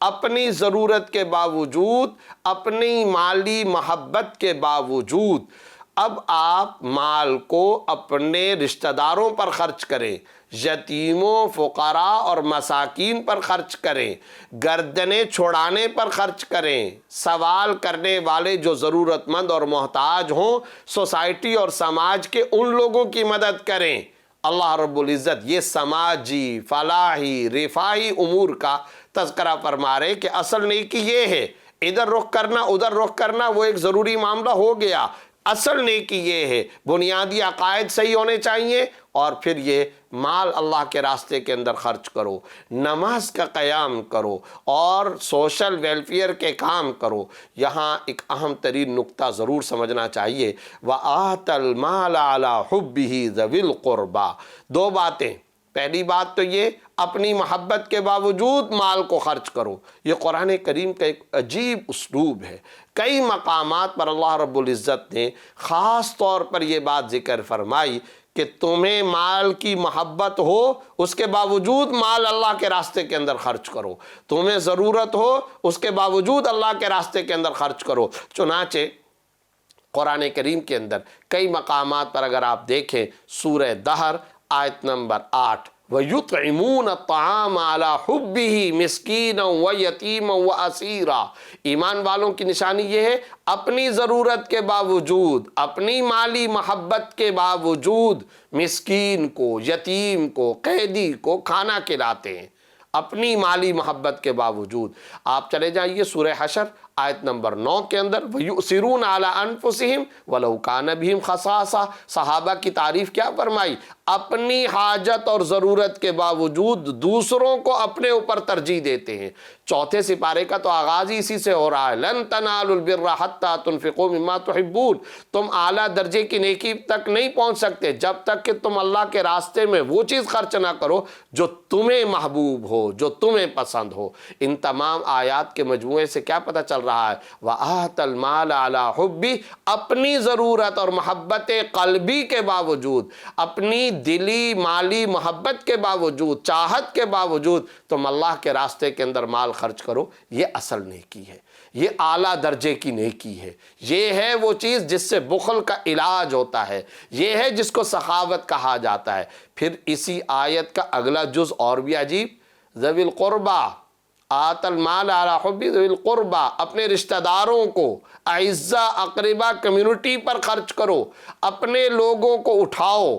اپنی ضرورت کے باوجود، اپنی مالی محبت کے باوجود اب آپ مال کو اپنے رشتہ داروں پر خرچ کریں، یتیموں، فقراء اور مساکین پر خرچ کریں، گردنیں چھڑانے پر خرچ کریں، سوال کرنے والے جو ضرورت مند اور محتاج ہوں سوسائٹی اور سماج کے ان لوگوں کی مدد کریں۔ اللہ رب العزت یہ سماجی، فلاحی، رفاہی امور کا تذکرہ فرما رہے کہ اصل نیکی یہ ہے، ادھر رخ کرنا ادھر رخ کرنا وہ ایک ضروری معاملہ ہو گیا، اصل نیکی یہ ہے بنیادی عقائد صحیح ہونے چاہیے، اور پھر یہ مال اللہ کے راستے کے اندر خرچ کرو، نماز کا قیام کرو اور سوشل ویلفیئر کے کام کرو۔ یہاں ایک اہم ترین نقطہ ضرور سمجھنا چاہیے، وَآتَ الْمَالَ عَلَى حُبِّهِ ذَوِي الْقُرْبَى۔ دو باتیں، پہلی بات تو یہ اپنی محبت کے باوجود مال کو خرچ کرو۔ یہ قرآن کریم کا ایک عجیب اسلوب ہے، کئی مقامات پر اللہ رب العزت نے خاص طور پر یہ بات ذکر فرمائی کہ تمہیں مال کی محبت ہو اس کے باوجود مال اللہ کے راستے کے اندر خرچ کرو، تمہیں ضرورت ہو اس کے باوجود اللہ کے راستے کے اندر خرچ کرو۔ چنانچہ قرآن کریم کے اندر کئی مقامات پر اگر آپ دیکھیں، سورہ دہر آیت نمبر 8، وَيُطْعِمُونَ الطَّعَامَ عَلَى حُبِّهِ مِسْكِينًا وَيَتِيمًا وَأَسِيرًا۔ ایمان والوں کی نشانی یہ ہے اپنی ضرورت کے باوجود، اپنی مالی محبت کے باوجود مسکین کو، یتیم کو، قیدی کو کھانا کھلاتے ہیں، اپنی مالی محبت کے باوجود۔ آپ چلے جائیے سورہ حشر آیت نمبر 9 کے اندر، وَيُؤْثِرُونَ عَلَىٰ أَنفُسِهِمْ وَلَوْ كَانَ بِهِمْ خَصَاصَةٌ۔ صحابہ کی تعریف کیا فرمائی؟ اپنی حاجت اور ضرورت کے باوجود دوسروں کو اپنے اوپر ترجیح دیتے ہیں۔ چوتھے سپارے کا تو آغاز ہی اسی سے ہو رہا ہے، لَن تَنَالُوا الْبِرَّ حَتَّىٰ تُنْفِقُوا مِمَّا تُحِبُّونَ۔ تم اعلیٰ درجے کی نیکی تک نہیں پہنچ سکتے جب تک کہ تم اللہ کے راستے میں وہ چیز خرچ نہ کرو جو تمہیں محبوب ہو، جو تمہیں پسند ہو۔ ان تمام آیات کے مجموعے سے کیا پتہ چل رہا ہے؟ وَآتَ الْمَالَ عَلَىٰ حُبِّهِ، اپنی ضرورت اور محبت قلبی کے باوجود، اپنی دلی مالی محبت کے باوجود، چاہت کے باوجود تم اللہ کے راستے کے اندر مال خرچ کرو، یہ اصل نیکی ہے، یہ اعلیٰ درجے کی نیکی ہے، یہ ہے وہ چیز جس سے بخل کا علاج ہوتا ہے، یہ ہے جس کو سخاوت کہا جاتا ہے۔ پھر اسی آیت کا اگلا جز اور بھی عجیب، ذوی القربہ، آت المال علی حب ذوی القربہ، اپنے رشتہ داروں کو، اعزا اقربا کمیونٹی پر خرچ کرو، اپنے لوگوں کو اٹھاؤ،